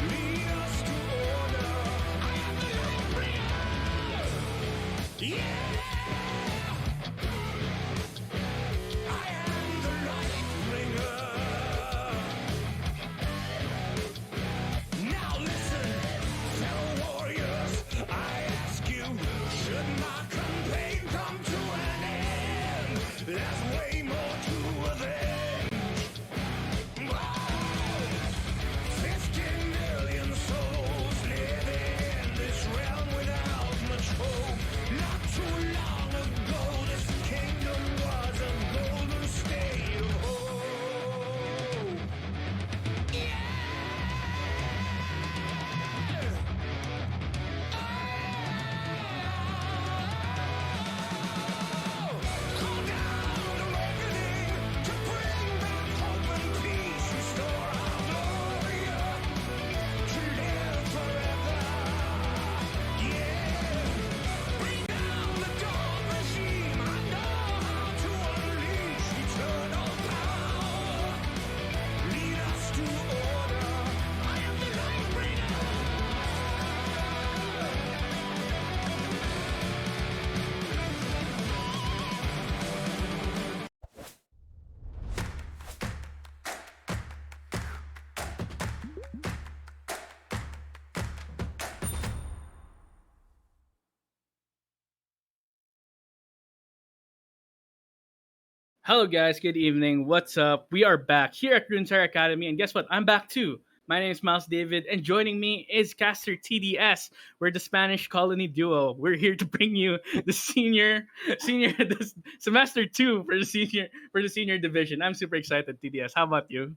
Lead Hello, guys. Good evening. What's up? We are back here at Runeterra Academy, and guess what? I'm back too. My name is Miles David, and joining me is Caster TDS. We're the Spanish colony duo. We're here to bring you the the semester two for the senior division. I'm super excited, TDS. How about you?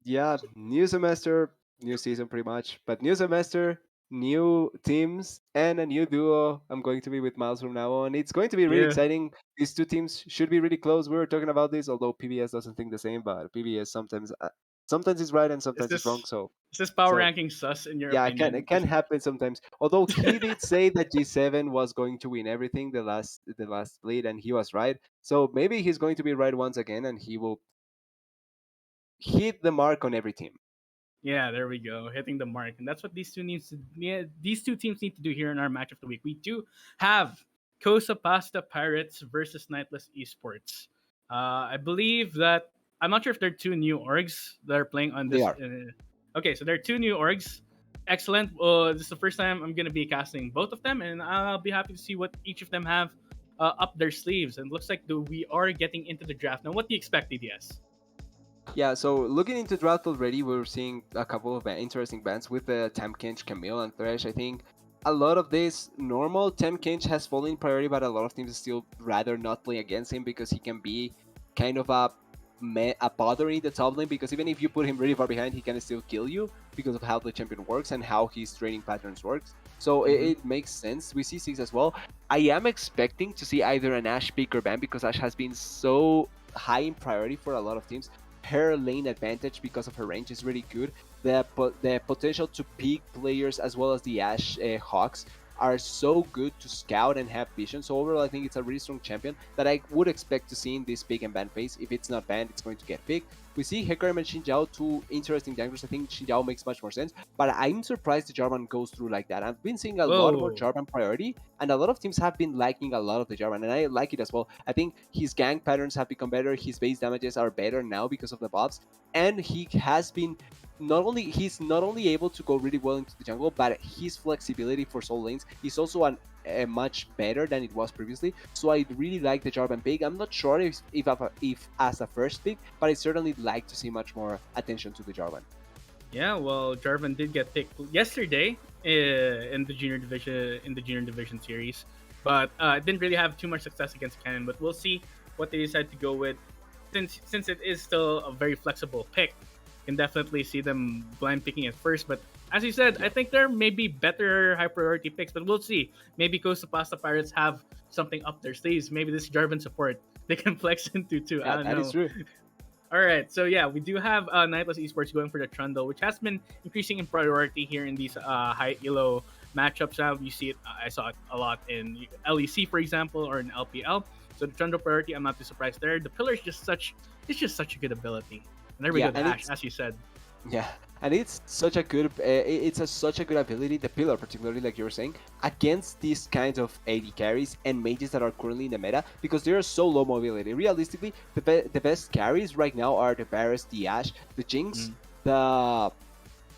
Yeah, new semester, new season pretty much. But new semester, new teams, and a new duo. I'm going to be with Miles from now on. It's going to be really Yeah, exciting. These two teams should be really close. We were talking about this, although PBS doesn't think the same, but PBS sometimes is right and is sometimes it's wrong. this So is this power so ranking sus in your yeah, it opinion? can happen sometimes. Although he did say that G7 was going to win everything the last split, and he was right. So maybe he's going to be right once again, and he will hit the mark on every team. Yeah, there we go, hitting the mark, and that's what these two teams need to do here in our match of the week. We do have Cosa Pasta Pirates versus Nightless Esports. I believe that I'm not sure if they're two new orgs that are playing on They this. are. Okay, so there are two new orgs. Excellent. This is the first time I'm gonna be casting both of them, and I'll be happy to see what each of them have up their sleeves. And it looks like we are getting into the draft now. What do you expect, DDS? Yeah, so looking into draft already, we're seeing a couple of interesting bands with the Temkinch, Camille, and Thresh. I think a lot of this normal Temkinch has fallen in priority, but a lot of teams still rather not play against him because he can be kind of a bother in the top lane. Because even if you put him really far behind, he can still kill you because of how the champion works and how his training patterns works. So it makes sense. We see Six as well. I am expecting to see either an Ash pick or ban because Ash has been so high in priority for a lot of teams. Her lane advantage because of her range is really good. The potential to pick players as well as the Ash Hawks are so good to scout and have vision. So overall, I think it's a really strong champion that I would expect to see in this pick and ban phase. If it's not banned, it's going to get picked. We see Hecarim and Xinjiao, two interesting junglers. I think Xinjiao makes much more sense, but I'm surprised the Jarvan goes through like that. I've been seeing a lot more Whoa. Jarvan priority, and a lot of teams have been liking a lot of the Jarvan, and I like it as well. I think his gank patterns have become better, his base damages are better now because of the buffs, and he has been he's not only able to go really well into the jungle, but his flexibility for soul lanes is also much better than it was previously. So I really like the Jarvan pick. I'm not sure if as a first pick, but I certainly like to see much more attention to the Jarvan. Yeah, well, Jarvan did get picked yesterday in the junior division series, but didn't really have too much success against Canon. But we'll see what they decide to go with, since it is still a very flexible pick. Can definitely see them blind picking at first, but as you said, I Yeah, think there may be better high priority picks. But we'll see. Maybe Costa Pasta Pirates have something up their sleeves. Maybe this Jarvan support they can flex into too. I yeah, don't that is know. true. All right, so yeah, we do have Nightless Esports going for the Trundle, which has been increasing in priority here in these high elo matchups. Now you see it, I saw it a lot in LEC, for example, or in LPL. So the Trundle priority, I'm not too surprised there. The pillar is it's just such a good ability. And there we Yeah, go, the and Ash, it's as you said. Yeah, and it's such a good, such a good ability. The pillar, particularly like you were saying, against these kinds of AD carries and mages that are currently in the meta, because they are so low mobility. Realistically, the best carries right now are the Varus, the Ashe, the Jinx, Mm. the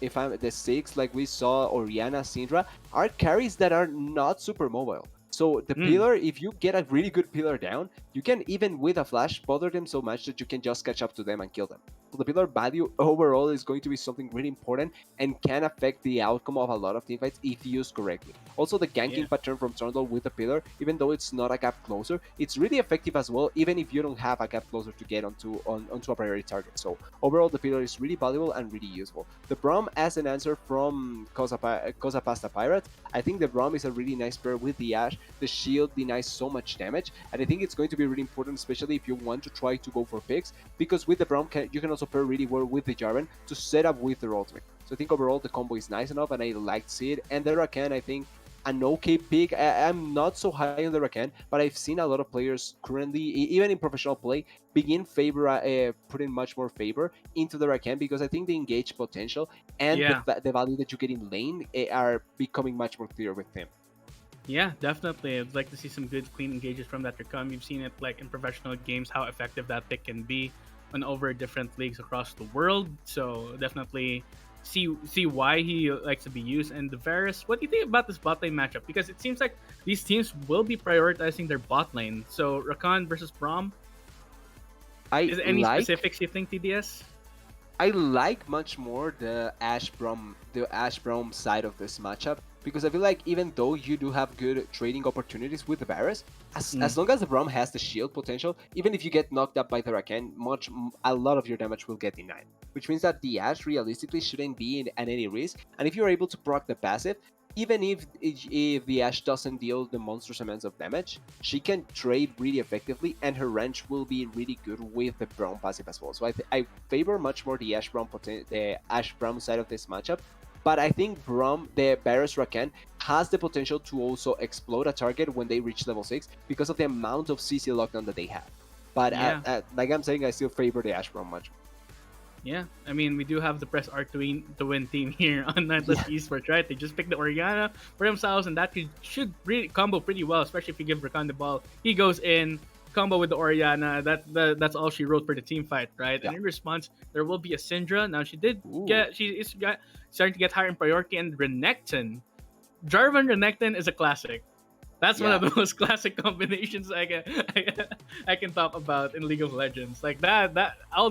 if I'm the six, like we saw, Oriana, Syndra, are carries that are not super mobile. So the Mm. pillar, if you get a really good pillar down, you can even with a flash bother them so much that you can just catch up to them and kill them. So the pillar value overall is going to be something really important and can affect the outcome of a lot of teamfights if used correctly. Also, the Yeah. ganking pattern from Trundle with the pillar, even though it's not a gap closer, it's really effective as well, even if you don't have a gap closer to get onto a priority target. So overall, the pillar is really valuable and really useful. The Braum as an answer from Cosa Pasta Pirate, I think the Braum is a really nice pair with the Ash. The shield denies so much damage, and I think it's going to be really important, especially if you want to try to go for picks, because with the Braum, you can also pair really well with the Jarvan to set up with the ultimate. So I think overall the combo is nice enough, and I like to see it. And the Rakan, I think, an okay pick. I'm not so high on the Rakan, but I've seen a lot of players currently, even in professional play, begin putting much more favor into the Rakan because I think the engage potential and Yeah. the value that you get in lane are becoming much more clear with him. Yeah, definitely. I'd like to see some good, clean engages from that Recon. You've seen it like in professional games, how effective that pick can be on over different leagues across the world. So definitely see why he likes to be used. And the Varus, what do you think about this bot lane matchup? Because it seems like these teams will be prioritizing their bot lane. So Rakan versus Braum. I Is there any like specifics you think, TDS? I like much more the Ash Brom side of this matchup because I feel like even though you do have good trading opportunities with the Varus, as Mm. long as the Brom has the shield potential, even if you get knocked up by the Rakan, a lot of your damage will get denied. Which means that the Ash realistically shouldn't be at any risk, and if you're able to proc the passive, even if the Ash doesn't deal the monstrous amounts of damage, she can trade really effectively, and her range will be really good with the Braum passive as well. So I favor much more the the Ash Braum side of this matchup. But I think Braum, the Varus Rakan, has the potential to also explode a target when they reach level 6 because of the amount of CC lockdown that they have. But Yeah. like I'm saying, I still favor the Ash Braum much. Yeah, I mean, we do have the press art to win team here on Nightless Yeah, Esports, right? They just picked the Oriana for themselves, and that should really combo pretty well, especially if you give Rakan the ball. He goes in, combo with the Oriana. That's all she wrote for the team fight, right? yeah. And in response, there will be a Syndra. Now Ooh, she is starting to get higher in priority, and Renekton. Jarvan Renekton is a classic. That's one of yeah. the most classic combinations I can talk about in League of Legends. Like that all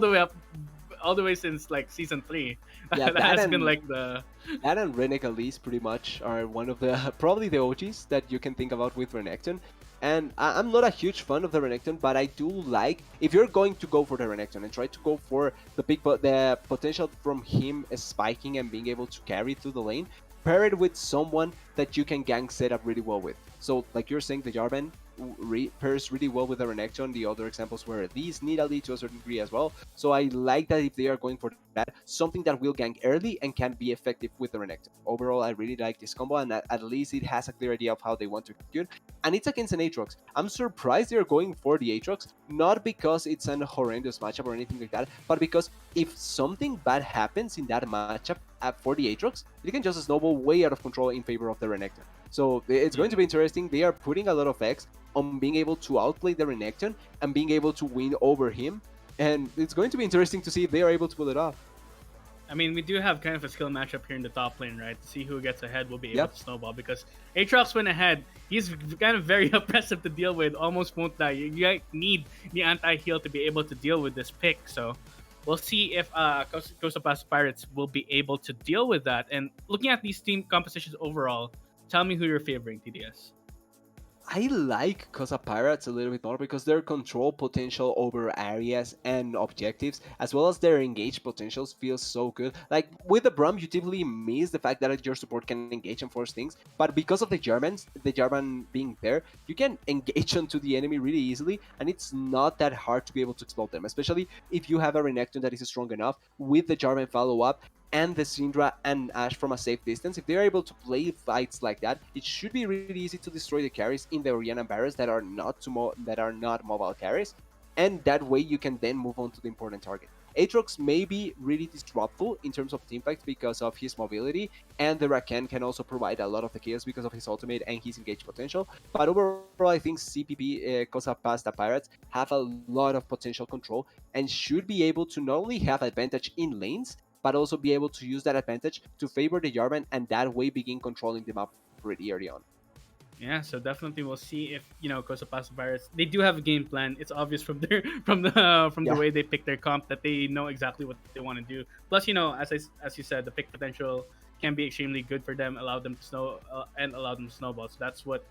the way since like season 3. Yeah, That has been like the that and Renekton at least pretty much are one of the probably the OGs that you can think about with Renekton. And I'm not a huge fan of the Renekton, but I do like if you're going to go for the Renekton and try to go for the potential from him spiking and being able to carry through the lane, pair it with someone that you can gank set up really well with. So like you're saying, the Jarvan pairs really well with the Renekton. The other examples were these Nidalee to a certain degree as well. So I like that if they are going for that, something that will gank early and can be effective with the Renekton. Overall, I really like this combo, and at least it has a clear idea of how they want to execute. And it's against an Aatrox. I'm surprised they're going for the Aatrox, not because it's an horrendous matchup or anything like that, but because if something bad happens in that matchup for the Aatrox, it can just snowball way out of control in favor of the Renekton. So it's yeah. going to be interesting. They are putting a lot of X on being able to outplay the Renekton and being able to win over him. And it's going to be interesting to see if they are able to pull it off. I mean, we do have kind of a skill matchup here in the top lane, right? To see who gets ahead will be able Yep. to snowball because Aatrox went ahead. He's kind of very oppressive to deal with. Almost won't die. You need the anti-heal to be able to deal with this pick. So we'll see if Costa Pass Pirates will be able to deal with that. And looking at these team compositions overall, tell me who you're favoring, TDS. I like Cosa Pirates a little bit more because their control potential over areas and objectives, as well as their engage potentials, feels so good. Like with the Brum, you typically miss the fact that your support can engage and force things, but because of the German being there, you can engage onto the enemy really easily, and it's not that hard to be able to exploit them, especially if you have a Renekton that is strong enough with the German follow up and the Syndra and Ash from a safe distance. If they're able to play fights like that, it should be really easy to destroy the carries in the Oriana and Varus that are not mobile carries, and that way you can then move on to the important target. Aatrox may be really disruptful in terms of teamfights because of his mobility, and the Rakan can also provide a lot of the kills because of his ultimate and his engage potential. But overall, I think CPP, Cosa Pasta Pirates, have a lot of potential control and should be able to not only have advantage in lanes, but also be able to use that advantage to favor the Jarvan and that way begin controlling the map pretty early on. Yeah, so definitely we'll see if Costa Pass Pirates. They do have a game plan. It's obvious from their from the Yeah, way they pick their comp that they know exactly what they want to do. Plus, as you said, the pick potential can be extremely good for them. Allow them to allow them to snowball. So that's what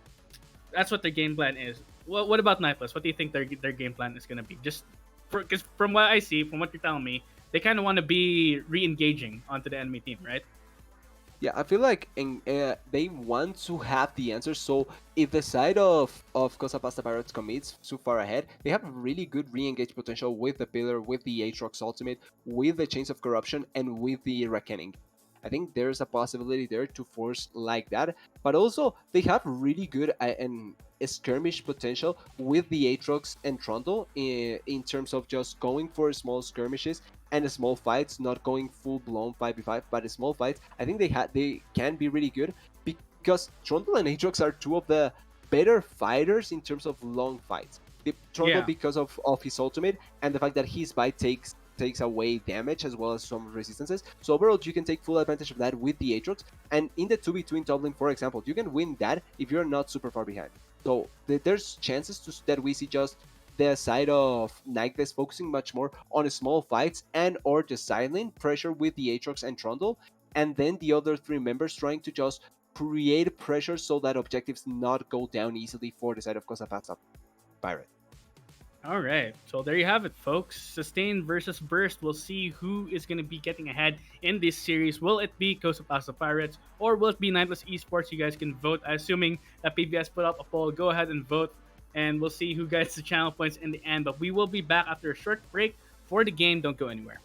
their game plan is. What about Nightless? What do you think their game plan is going to be? Just because from what I see, from what you're telling me, they kind of want to be re-engaging onto the enemy team, right? yeah, I feel like they want to have the answer. So if the side of Cosa Pasta Pirates commits too far ahead, they have really good re-engage potential with the Pillar, with the Aatrox ultimate, with the Chains of Corruption, and with the Reckoning. I think there's a possibility there to force like that, but also they have really good and skirmish potential with the Aatrox and Trundle in terms of just going for small skirmishes and small fights, not going full blown 5v5, but small fights. I think they can be really good because Trundle and Aatrox are two of the better fighters in terms of long fights. The Trundle Yeah. because of his ultimate and the fact that his bite takes away damage as well as some resistances. So overall, you can take full advantage of that with the Aatrox. And in the 2v2 in top lane, for example, you can win that if you're not super far behind. So there's chances that we see just the side of Nightless focusing much more on small fights and or the silent pressure with the Aatrox and Trundle, and then the other three members trying to just create pressure so that objectives not go down easily for the side of Cosa Pirate. All right, so there you have it, folks. Sustain versus Burst. We'll see who is going to be getting ahead in this series. Will it be Coast of Pasta Pirates or will it be Nightless Esports? You guys can vote. Assuming that PBS put up a poll, go ahead and vote, and we'll see who gets the channel points in the end. But we will be back after a short break for the game. Don't go anywhere.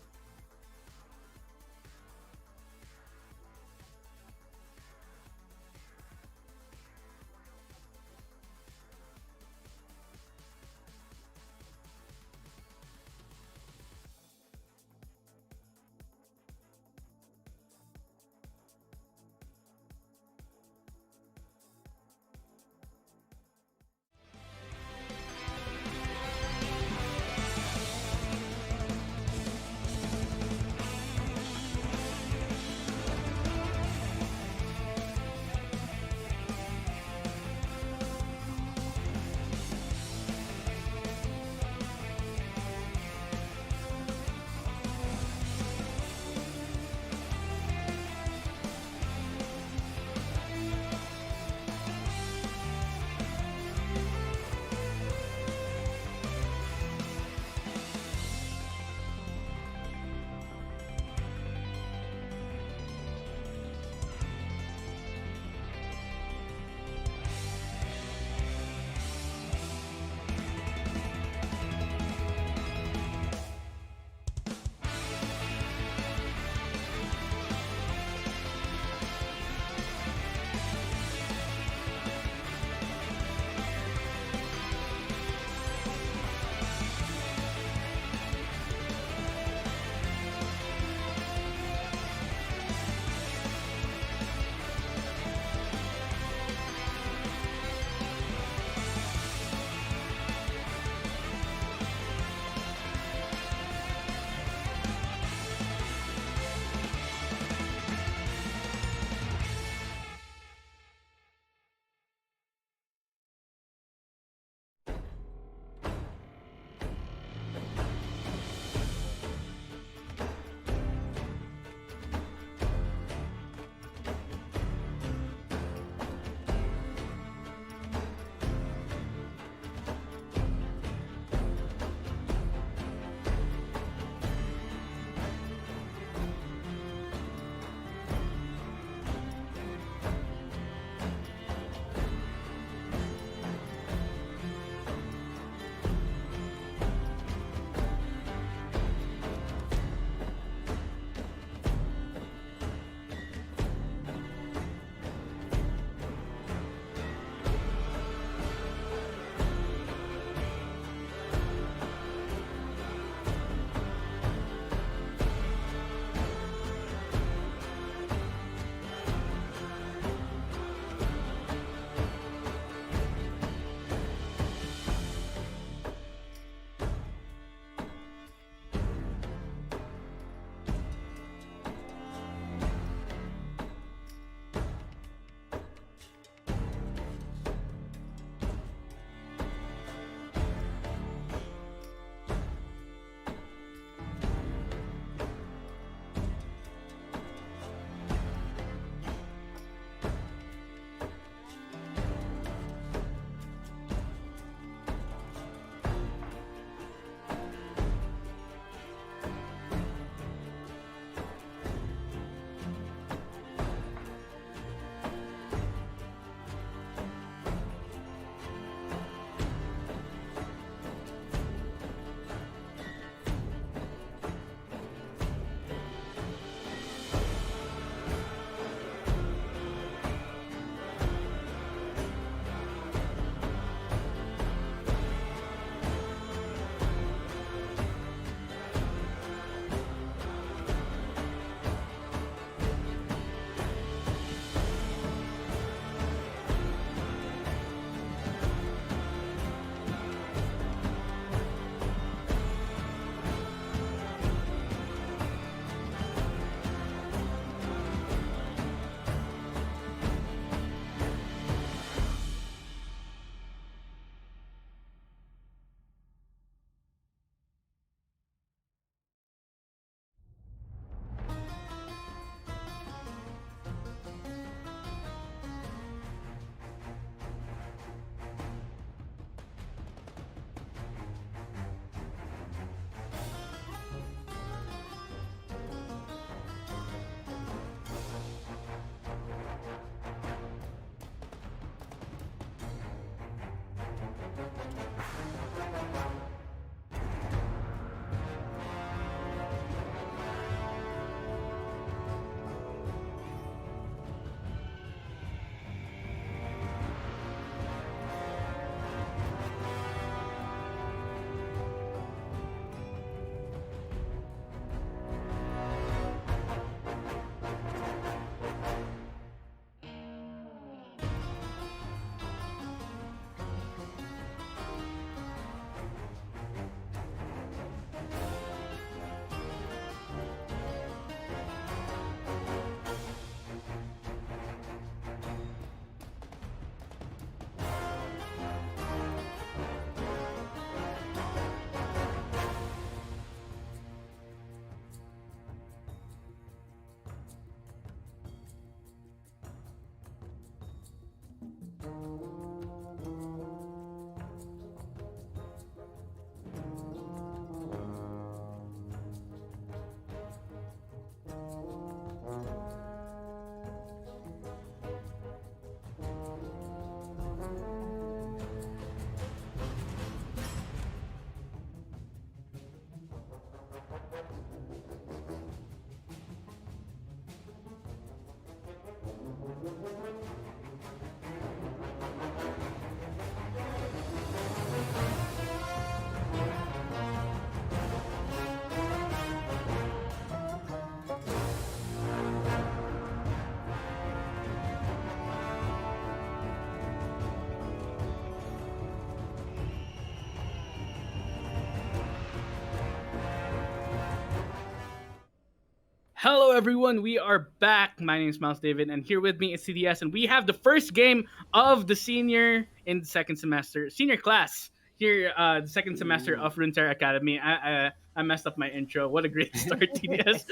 Hello, everyone. We are back. My name is Miles David, and here with me is CDS, and we have the first game of the senior in the second semester, senior class here, the second semester Ooh. of Runeterra Academy. I messed up my intro. What a great start, TDS.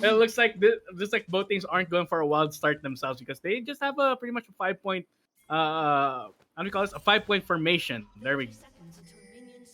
It looks like just like both teams aren't going for a wild start themselves because they just have a pretty much a 5 point. How do you call this? A 5 point formation. There we go.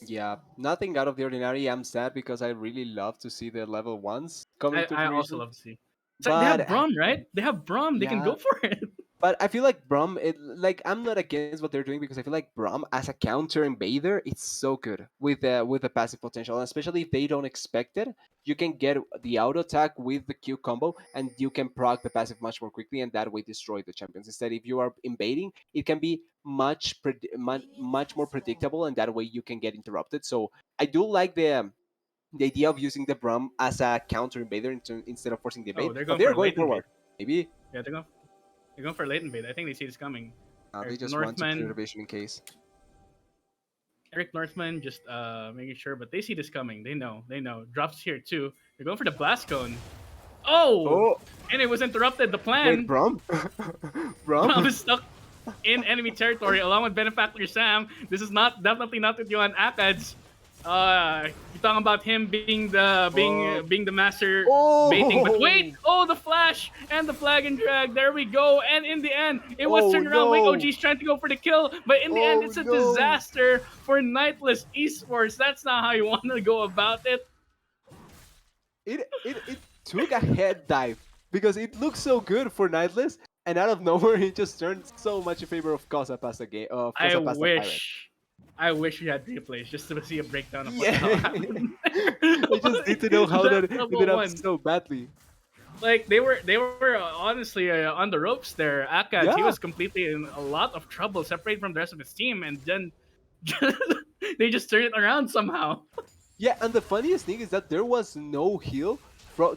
Yeah, nothing out of the ordinary. I'm sad because I really love to see the level ones coming to I also fruition. love to see. It's like they But have Braum, right? They have Braum. They can yeah, go for it. but I feel like Brum, like I'm not against what they're doing because I feel like Brum as a counter invader, it's so good with the passive potential, and especially if they don't expect it, you can get the auto attack with the Q combo, and you can proc the passive much more quickly, and that way destroy the champions. Instead, if you are invading, it can be much more predictable, and that way you can get interrupted. So I do like the idea of using the Brum as a counter invader instead of forcing the Oh, invade, they're but going they for are a going late invade. forward. Maybe Yeah, they're going for late invade. I think they see this coming. they Eric just want to clear the Northman, vision in case. Eric Northman, just making sure, but they see this coming. They know. They know. Drops here too. They're going for the blast cone. Oh, Oh, and it was interrupted. The wait, plan. Brum? Braum Brum? is stuck in enemy territory along with Benefactor Sam. This is not definitely not with Johan Akads. You're talking about him Oh, being the master baiting, but wait! oh, Oh, the flash and the flag and drag. There we go. And in the end, it was oh turned around. Wait, no, OG's trying to go for the kill, but in the end, oh it's a no. disaster for Nightless Esports. That's not how you want to go about it. It took a head dive because it looked so good for Nightless, and out of nowhere, it just turned so much in favor of Cosa past the game, of I Cosa past the pirate. wish, I wish we had replays just to see a breakdown of what the hell Yeah, happened I just need to know how there. that That ended level up one. so badly. Like they were honestly on the ropes there. Akad, he Yeah, was completely in a lot of trouble, separated from the rest of his team, and then they just turned it around somehow. yeah, and the funniest thing is that there was no heal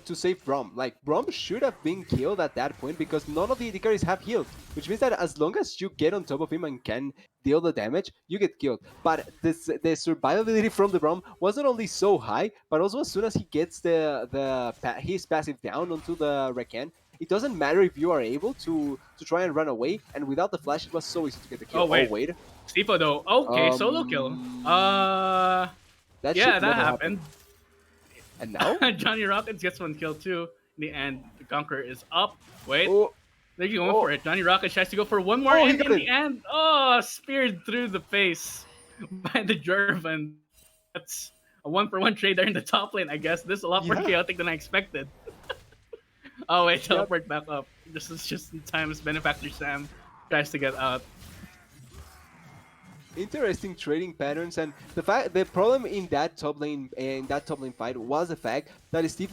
to save Brom. Like, Brom should have been killed at that point because none of the AD carries have healed, which means that as long as you get on top of him and can deal the damage, you get killed. But the survivability from the Brom wasn't only so high, but also as soon as he gets his passive down onto the Rakan, it doesn't matter if you are able to try and run away, and without the flash, it was so easy to get the kill. Oh Oh, wait, wait. Stipo though. Okay, solo kill. Um, that Yeah, should that never happen. happened. And now? Johnny Rockets gets one kill too. In the end, the Conqueror is up. Wait, Oh, they're going oh, for it. Johnny Rockets tries to go for one more, oh, he and got in it. the end, oh, speared through the face by the Jervan. That's a one for one trade there in the top lane, I guess. This is a lot more Yeah, chaotic than I expected. Oh wait, yep. teleport back up. This is just in time as Benefactor Sam tries to get out. Interesting trading patterns, and the problem in that top lane fight was the fact that Steve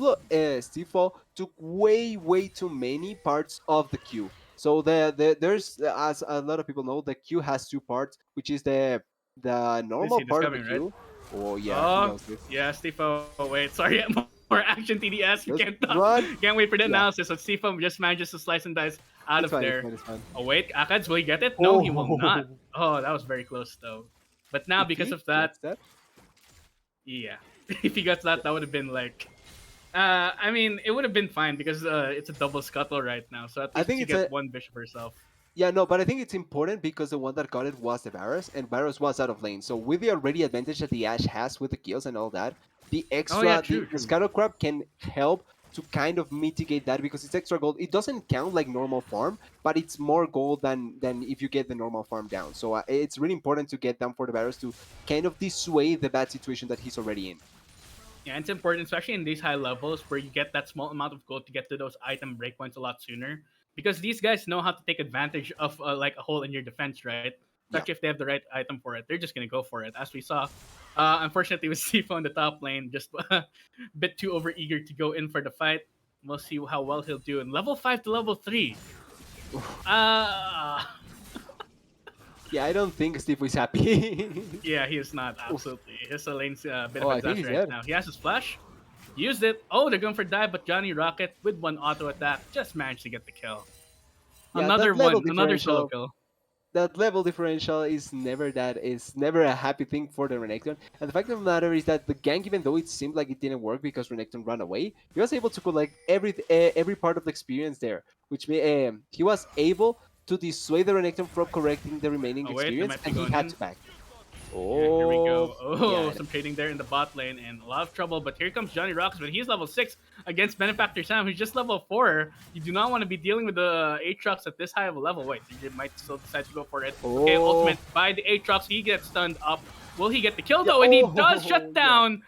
took way too many parts of the queue. So there's, as a lot of people know, the queue has two parts, which is the They normal see this part of the coming, right? queue. Oh yeah, he Oh, knows this. yeah, Stefo. Wait, sorry, more action TDS. We Just can't talk. run. Can't wait for the Yeah, analysis. But Stefo just manages to slice and dice out it's of fine. It's there. fine. It's fine. Oh wait, Akads, will he get it? No, he will not. Oh, Oh, that was very close though. But now if because he of that, gets that, yeah, if he gets that, that would have been like. I mean, it would have been fine because it's a double scuttle right now. So at I least think she it's a gets one bishop herself. Yeah, no, but I think it's important because the one that got it was the Varus, and Varus was out of lane. So with the already advantage that the Ashe has with the kills and all that, Oh yeah, the true. Scuttle Crab can help to kind of mitigate that because it's extra gold. It doesn't count like normal farm, but it's more gold than if you get the normal farm down. So it's really important to get down for the Varus to kind of dissuade the bad situation that he's already in. Yeah, it's important, especially in these high levels where you get that small amount of gold to get to those item breakpoints a lot sooner. Because these guys know how to take advantage of like a hole in your defense, right? Yeah. Especially if they have the right item for it, they're just gonna go for it. As we saw, unfortunately with Sifo in the top lane, just a bit too over eager to go in for the fight. We'll see how well he'll do in level 5 to level 3. Uh, Yeah, I don't think Steve is happy. yeah, he is not Oof. absolutely. His lane's a bit Oh, of a I think he's disaster right dead. now. He has his flash. Used it. Oh, they're going for dive, but Johnny Rocket with one auto attack just managed to get the kill. Yeah, that level Another solo differential kill. that level differential is never a happy thing for the Renekton. And the fact of the matter is that the gank, even though it seemed like it didn't work because Renekton ran away, he was able to collect every part of the experience there, which he was able to dissuade the Renekton from correcting the remaining Oh wait, they experience, might be and he going had in. to back. Yeah, here we Oh, go. Oh, yeah. some trading there in the bot lane and a lot of trouble. But here comes Johnny Rocks, but he's level 6 against Benefactor Sam, who's just level 4. You do not want to be dealing with the Aatrox at this high of a level. Wait, he might still decide to go for it. Okay, Oh, ultimate by the Aatrox. He gets stunned up. Will he get the kill yeah. though? And he does shut Oh, yeah. down.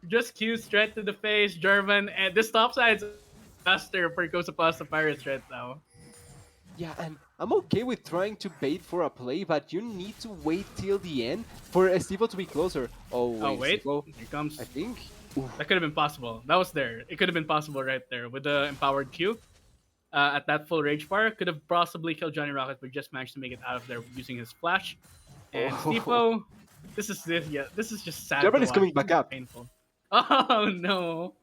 Just Q straight to the face, German. And this top side's faster for Cosa Pasta Pirates right now. Yeah, and I'm okay with trying to bait for a play, but you need to wait till the end for Estivo to be closer. Oh, Oh wait, wait, Estivo, here I comes. think. Oof. That could have been possible. That was there. It could have been possible right there with the empowered Q. At that full rage bar, could have possibly killed Johnny Rocket, but just managed to make it out of there using his flash. And Oh, Stifo, this is just sad German to is watch. coming This back is just up. painful. Oh no.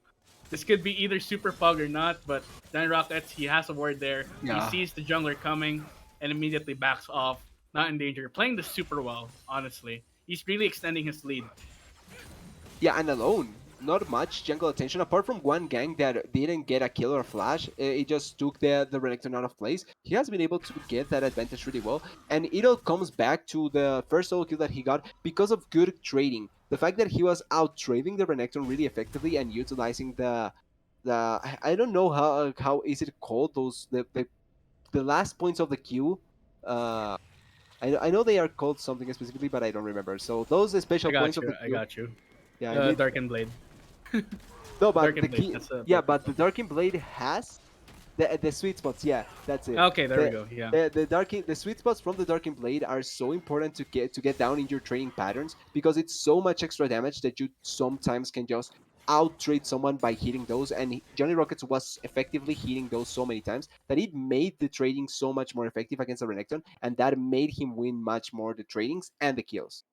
This could be either super pug or not, but Johnny Rocket, he has a word there. He Yeah. sees the jungler coming and immediately backs off, not in danger. Playing this super well, honestly. He's really extending his lead. Yeah, and alone. Not much jungle attention, apart from one gang that didn't get a kill or flash. It just took the Renekton out of place. He has been able to get that advantage really well, and it all comes back to the first solo kill that he got because of good trading. The fact that he was out trading the Renekton really effectively and utilizing I don't know how is it called, those the last points of the queue. Uh, I know they are called something specifically, but I don't remember. So those I special points got of you. the I queue. got you. Yeah, I The need. Darken Blade. No, but the Darken Blade. key. That's a Yeah, Pokemon but the called. Darkin Blade has the sweet spots. Yeah, that's it. Okay, there we The go. Yeah. the sweet spots from the Darkin Blade are so important to get down in your training patterns because it's so much extra damage that you sometimes can just out trade someone by hitting those. And Johnny Rockets was effectively hitting those so many times that it made the trading so much more effective against the Renekton, and that made him win much more the tradings and the kills.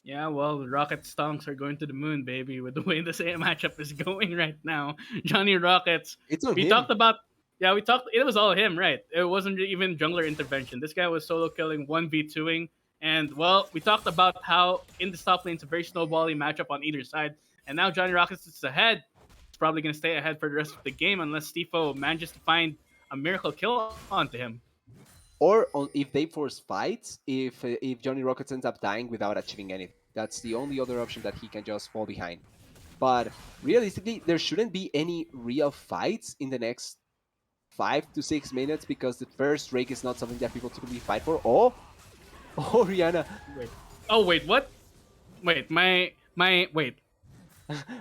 Yeah, well, the Rocket Stonks are going to the moon, baby, with the way the same matchup is going right now. Johnny Rockets. It's on We him. talked about. Yeah, we talked. It was all him, right? It wasn't even jungler intervention. This guy was solo killing, 1v2ing. And, well, we talked about how in the top lane it's a very snowbally matchup on either side. And now Johnny Rockets is ahead. He's probably going to stay ahead for the rest of the game unless Stifo manages to find a miracle kill onto him. Or if they force fights, if Johnny Rockets ends up dying without achieving anything. That's the only other option that he can just fall behind. But realistically, there shouldn't be any real fights in the next 5 to 6 minutes because the first rake is not something that people typically fight for. Oh, oh, Rihanna. Wait. Oh, wait, what? Wait, wait. My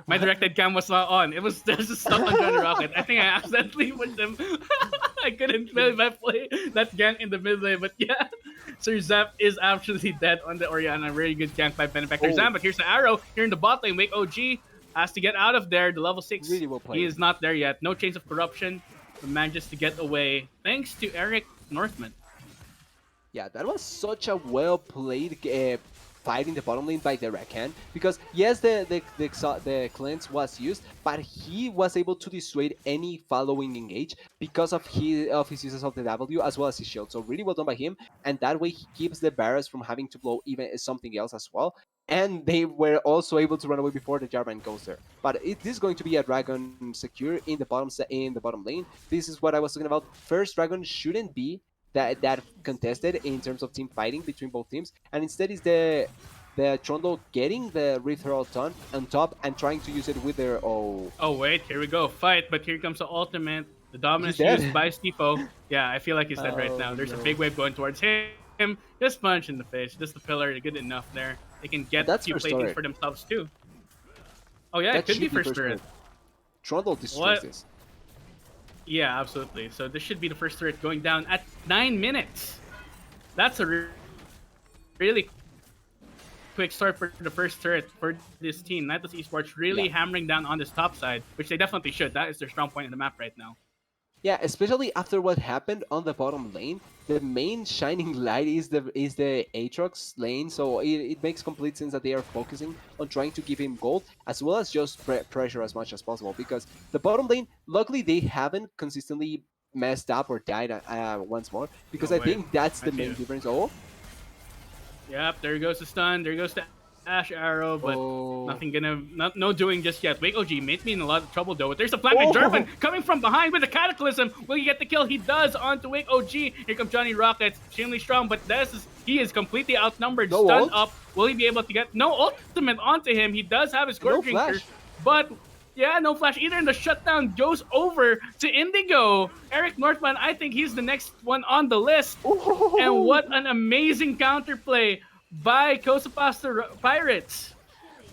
What? directed cam was not on. It was just stuck on Johnny Rocket. I think I accidentally pushed him. I couldn't play my play that gank in the mid lane, but yeah. Sir Zap is absolutely dead on the Orianna. Very good gank by Benefactor Oh, Zam, but here's the arrow here in the bot lane. Wake OG has to get out of there. The level 6, really well he played. is not there yet. No chains of corruption. But manages to get away thanks to Eric Northman. Yeah, that was such a well played fight in the bottom lane by the Rakan because yes, the cleanse was used, but he was able to dissuade any following engage because of his uses of the W as well as his shield. So really well done by him, and that way he keeps the Barras from having to blow even something else as well. And they were also able to run away before the Jarvan goes there. But this is going to be a dragon secure in the bottom lane. This is what I was talking about. First dragon shouldn't be that contested in terms of team fighting between both teams, and instead is the Trundle getting the Rift Herald on top and trying to use it with their Oh wait, here we go. Fight, but here comes the ultimate. The he's dominance used dead. by Stifo. Yeah, I feel like he's dead right Oh now. There's a no. big wave going towards him. Just punch in the face. Just the pillar. Good enough there. They can And get a that's few first playthings turret. for themselves too. Oh yeah, it That could be should be first first turret. turret. Trundle destroys What? this. Yeah, absolutely. So this should be the first turret going down at 9 minutes. That's a really quick start for the first turret for this team. Nightless Esports Yeah. really hammering down on this top side, which they definitely should. That is their strong point in the map right now. Yeah, especially after what happened on the bottom lane, the main shining light is the Aatrox lane, so it makes complete sense that they are focusing on trying to give him gold as well as just pressure as much as possible because the bottom lane, luckily they haven't consistently messed up or died once more, because Oh I wait, think that's I the see main it. difference. Oh, Yep, there goes the stun. There goes the Ash arrow, but oh, nothing gonna no doing just yet. Wake OG made me in a lot of trouble though. But there's a flank by Jarvan oh, coming from behind with a Cataclysm. Will he get the kill? He does onto Wake OG. Here comes Johnny Rockets, extremely strong, but he is completely outnumbered. no Stun ult, up. Will he be able to get no ultimate onto him? He does have his and core no drinker, flash. but yeah, no flash either. And the shutdown goes over to Indigo. Eric Northman, I think he's the next one on the list. And Oh, what an amazing counterplay by Cosa Pirates.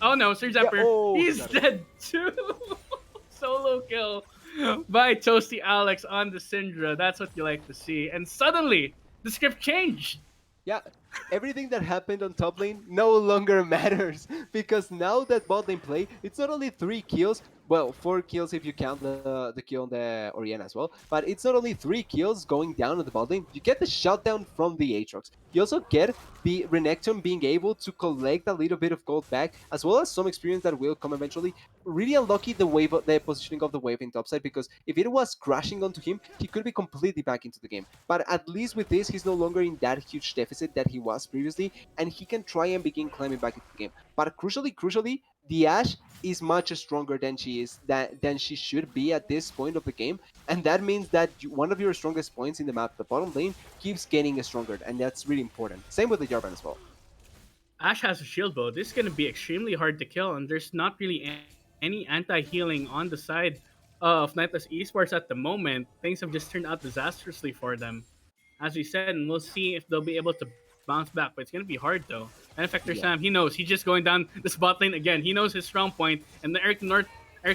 Oh no, Sir yeah. Zephyr. Oh, he He's got it. dead too. Solo kill by Toasty Alex on the Syndra. That's what you like to see. And suddenly, the script changed. Yeah, everything that happened on top lane no longer matters, because now that bot lane play, it's not only 3 kills, well, 4 kills if you count the kill on the Oriana as well, but it's not only 3 kills going down on the bot lane, you get the shutdown from the Aatrox. You also get the Renekton being able to collect a little bit of gold back, as well as some experience that will come eventually. Really unlucky the positioning of the wave in topside, because if it was crashing onto him, he could be completely back into the game. But at least with this, he's no longer in that huge deficit that he was previously, and he can try and begin climbing back into the game. But crucially, the Ashe is much stronger than than she should be at this point of the game, and that means that one of your strongest points in the map, the bottom lane, keeps getting stronger, and that's really important. Same with the Jarvan as well. Ash has a shield bow. This is going to be extremely hard to kill, and there's not really any anti-healing on the side of Nightless Esports at the moment. Things have just turned out disastrously for them, as we said, and we'll see if they'll be able to bounce back. But it's going to be hard, though. Benefactor Yeah. Sam, he knows. He's just going down the spot lane again. He knows his strong point, and the Eric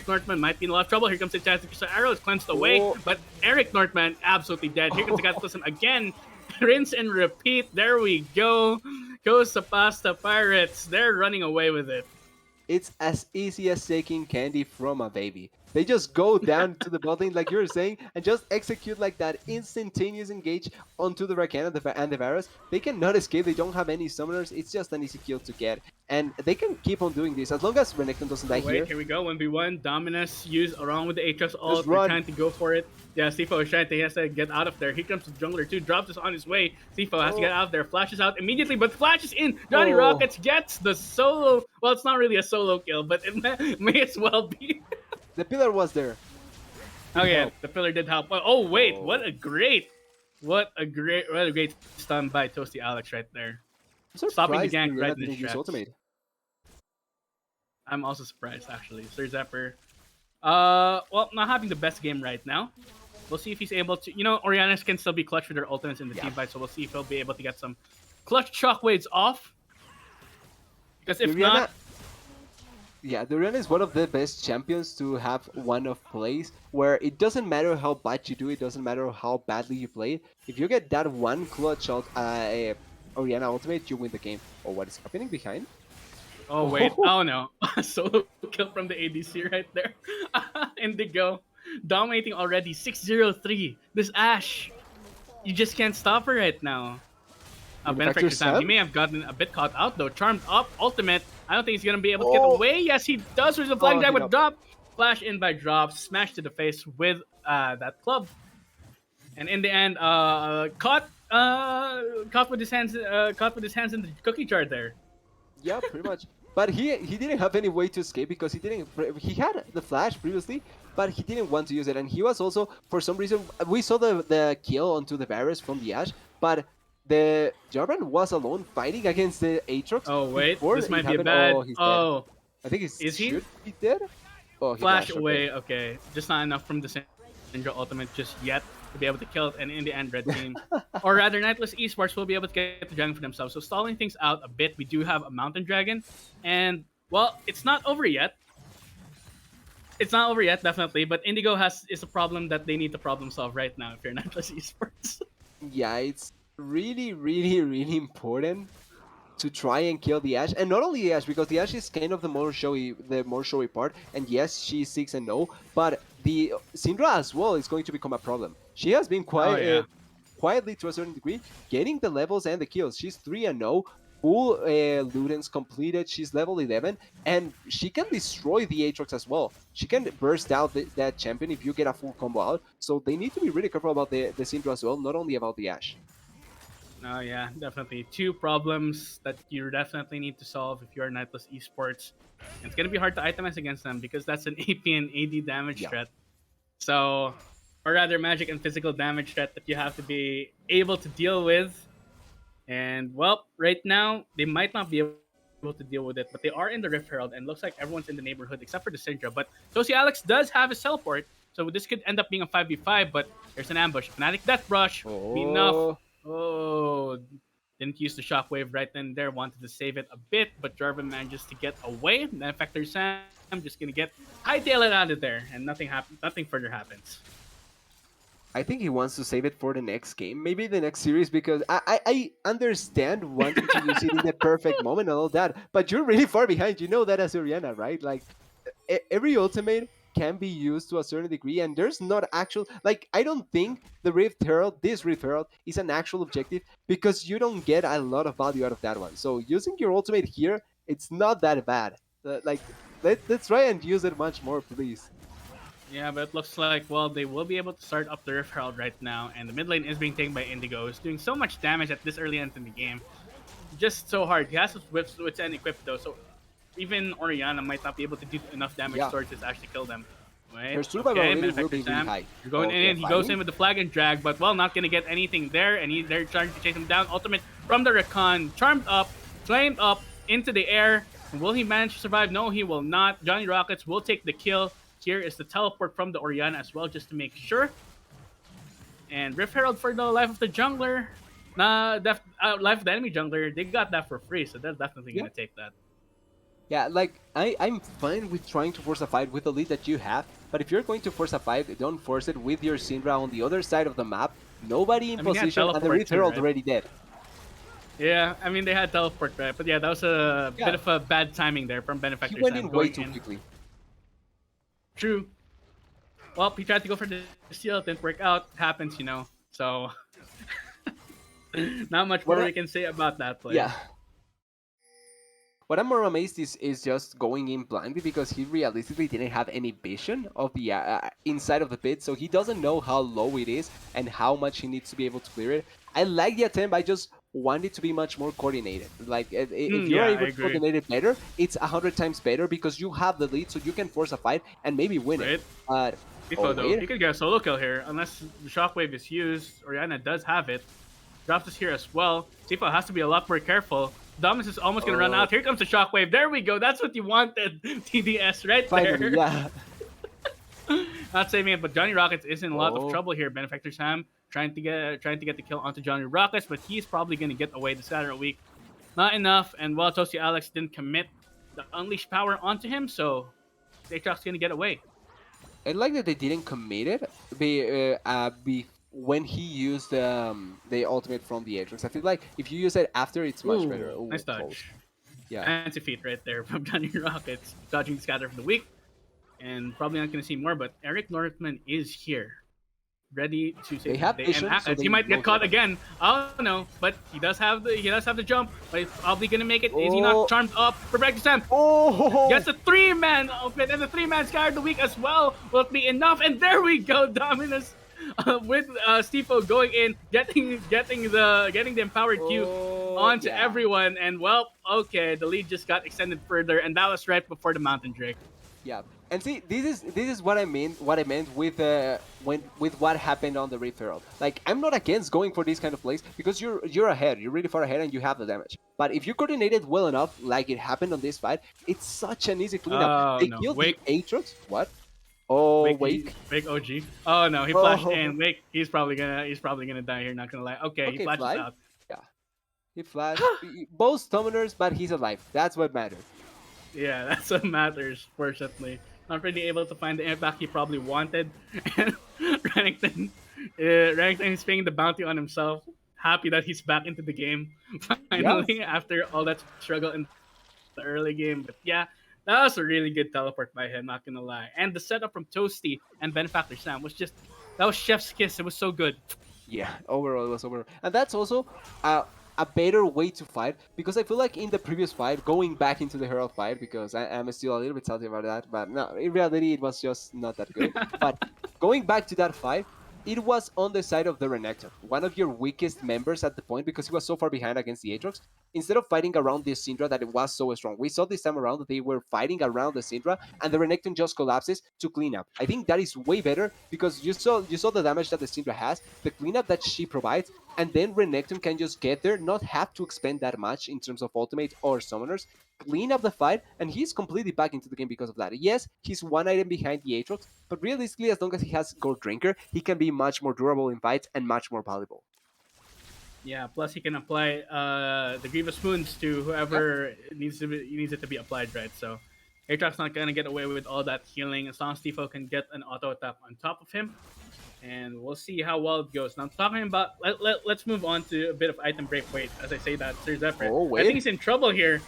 Northman might be in a lot of trouble. Here comes the chance to arrow. It's cleansed away, Oh, but Eric Northman absolutely dead. Here comes the Cataclysm again. Rinse and repeat. There we go. Goes the Pasta Pirates. They're running away with it. it's as easy as taking candy from a baby. They just go down to the building, like you were saying, and just execute like that instantaneous engage onto the Rakan and the Varus. They cannot escape. They don't have any summoners. It's just an easy kill to get, and they can keep on doing this as long as Renekton doesn't die Oh wait, here. here we go. 1v1. Dominus used along with the Aatrox Just ult. They're run. trying to go for it. Yeah, Sifo is trying to, he has to get out of there. Here comes the jungler too. Drops this on his way. Sifo has to Oh, get out of there. Flashes out immediately, but flashes in. Johnny oh, Rockets gets the solo. Well, it's not really a solo kill, but it may as well be. the pillar was there. Oh It yeah, helped. the pillar did help. Oh wait, Oh, what a great stun by Toasty Alex right there, I'm stopping the surprised gank right Rihanna in his didn't use tracks. ultimate. I'm also surprised actually. Sir Zephyr, well, not having the best game right now. We'll see if he's able to. Orianas can still be clutch with their ultimates in the Yeah, team fight, so we'll see if he'll be able to get some clutch shockwaves off. Because the if Rihanna not, Yeah, Duran is one of the best champions to have one of plays where it doesn't matter how bad you do, it doesn't matter how badly you play. If you get that one clutch shot, Oriana ultimate, you win the game. Oh, what is happening behind? oh wait, Oh, oh no, solo kill from the ADC right there. Indigo dominating already 6-0-3. This Ash, you just can't stop her right now. Manufacturer Benefactor Sam, he Sam? may have gotten a bit caught out though. Charmed up, ultimate. I don't think he's gonna be able to get Oh, away. Yes, he does. There's a flying oh, dive he with knocked. drop. Flash in by drop, smash to the face with that club, and in the end, caught with his hands in the cookie jar there. Yeah, pretty much. But he didn't have any way to escape because he had the flash previously, but he didn't want to use it, and he was also for some reason we saw the kill onto the Varus from the Ash, but the Jarvan was alone fighting against the Aatrox Oh wait, before this it might be a happened. Oh, bad. he's dead. Oh, I think he is he? should be dead. Oh, he Flash flashed. Okay. away. Okay, just not enough from the Syndra ultimate just yet to be able to kill it. And in the end, red team, or rather, Nightless Esports will be able to get the dragon for themselves. So stalling things out a bit. We do have a mountain dragon, and well, it's not over yet. It's not over yet, definitely. But Indigo is a problem that they need to problem solve right now. If you're Nightless Esports. Yeah, it's really important to try and kill the Ash, and not only the Ash, because the Ash is kind of the more showy part. And yes, she's 6-0, but the Syndra as well is going to become a problem. She has been Oh yeah. quietly to a certain degree getting the levels and the kills. She's 3-0. full Ludens completed. She's level 11, and she can destroy the Aatrox as well. She can burst out that champion if you get a full combo out. So they need to be really careful about the Syndra as well, not only about the Ashe. Oh yeah, definitely. Two problems that you definitely need to solve if you're Nightless Esports. And it's gonna be hard to itemize against them because that's an AP and AD damage Yeah. threat. So, or rather, magic and physical damage threat that you have to be able to deal with. And well, right now they might not be able to deal with it, but they are in the Rift Herald, and looks like everyone's in the neighborhood except for the Syndra. But Tosi Alex does have his teleport, so this could end up being a 5v5. But there's an ambush. Fnatic Death Rush, be enough. Oh, Oh, didn't use the shockwave right then and there. Wanted to save it a bit, but Jarvan manages to get away. Then Factor Sam just gonna get hightail it out of there, and nothing happens. Nothing further happens. I think he wants to save it for the next game, maybe the next series, because I understand wanting to use it in the perfect moment and all that, but you're really far behind. You know that as Oriana, right? Like every ultimate can be used to a certain degree, and there's not actual like I don't think this Rift Herald, is an actual objective because you don't get a lot of value out of that one. So using your ultimate here, it's not that bad. Like let's try and use it much more, please. Yeah, but it looks like, well, they will be able to start up the Rift Herald right now, and the mid lane is being taken by Indigo, who's doing so much damage at this early end in the game. Just so hard. He has his whips and equipped though, so even Oriana might not be able to do enough damage Yeah. towards this actually kill them. Right? Her survivability will be really Sam, high. you're going Okay, in, he goes fighting. in with the flag and drag, but well, not gonna get anything there, and they're trying to chase him down. Ultimate from the Rakan, charmed up, flamed up into the air. Will he manage to survive? No, he will not. Johnny Rockets will take the kill. Here is the teleport from the Oriana as well, just to make sure. And Rift Herald for the life of the jungler. Life of the enemy jungler, they got that for free, so they're definitely Yeah. gonna take that. Yeah, like I'm fine with trying to force a fight with the lead that you have, but if you're going to force a fight, don't force it with your Syndra on the other side of the map. Nobody in I mean, he had position, and the teleport Rift too, Herald right? already dead. Yeah, I mean they had teleport, right? But yeah, that was a Yeah, bit of a bad timing there from he Benefactor went Sam in way going too in. quickly. True. Well, he tried to go for the steal, it didn't work out. It happens, you know. So not much What more I, we can say about that play. yeah, what I'm more amazed is just going in blindly because he realistically didn't have any vision of the inside of the pit, so he doesn't know how low it is and how much he needs to be able to clear it. I like the attempt. I just want it to be much more coordinated. Like if you're Yeah, I able to agree. coordinate it better, it's 100 times better because you have the lead, so you can force a fight and maybe win it. Right? But oh Tifo though, wait, he could get a solo kill here unless the shockwave is used. Oriana does have it. Drops this here as well. Tifo has to be a lot more careful. Dominus is almost gonna run oh out. Here comes the shockwave. There we go. That's what you wanted. TDS right finally, there. yeah. Not saving it, but Johnny Rockets is in a lot of Oh, trouble here. Benefactor Sam trying to get the kill onto Johnny Rockets, but he's probably gonna get away this Saturday week. Not enough, and while Tosi Alex didn't commit the unleashed power onto him, so Aatrox's gonna get away. I like that they didn't commit it when he used the ultimate from the Aatrox. I feel like if you use it after, it's much better. Ooh, Oh, nice close. dodge. Yeah. Fancy feat right there from Johnny Rockets. Dodging the scatter for the week. And probably not going to see more, but Eric Northman is here. Ready to They save the have day. vision, And so he they might will get caught get him. again. I don't know, but he does have the jump. But he's probably gonna make it. Is he Oh, not charmed up? Perfect Sam oh, gets a three-man outfit and the three-man scatter of the week as well. Will it be enough? And there we go, Dominus. With Stifo going in, getting the empowered Q oh, onto yeah. everyone, and well, okay, the lead just got extended further, and that was right before the Mountain Drake. Yeah, and see, this is what I mean. What I meant with with what happened on the Rift Herald. Like, I'm not against going for these kind of plays because you're ahead, you're really far ahead, and you have the damage. But if you coordinate it well enough, like it happened on this fight, it's such an easy cleanup. Oh They no, killed the Wake, Aatrox. What? Oh, Wake, Wake. Wake OG. Oh no, he flashed Oh, in. Wake, he's probably gonna die here. Not gonna lie. Okay, he okay, flashes fly. out. Yeah, he flashed. Both summoners, but he's alive. That's what matters. Yeah, that's what matters. Fortunately, not really able to find the impact he probably wanted. And Renekton is paying the bounty on himself. Happy that he's back into the game Yeah. finally after all that struggle in the early game. But yeah, that was a really good teleport by him. Not gonna lie. And the setup from Toasty and Benefactor Sam was just chef's kiss. It was so good. Yeah, overall it was overall, and that's also uh, a better way to fight, because I feel like in the previous fight, going back into the Herald fight, because I'm still a little bit salty about that, but no, in reality, it was just not that good. But going back to that fight, it was on the side of the Renekton, one of your weakest members at the point, because he was so far behind against the Aatrox. Instead of fighting around this Syndra that it was so strong, we saw this time around that they were fighting around the Syndra, and the Renekton just collapses to clean up. I think that is way better because you saw the damage that the Syndra has, the cleanup that she provides, and then Renekton can just get there, not have to expend that much in terms of ultimate or summoners, clean up the fight, and he's completely back into the game because of that. Yes, he's one item behind the Aatrox, but realistically, as long as he has Gold Drinker, he can be much more durable in fights and much more valuable. Yeah, plus he can apply the Grievous Wounds to Yeah. whoever needs it to be applied, right? So Aatrox not gonna get away with all that healing as long as Tifo can get an auto attack on top of him, and we'll see how well it goes. Now talking about let's move on to a bit of item break. Wait, as I say that, Sir Zephyr, Oh, I think wait. he's in trouble here.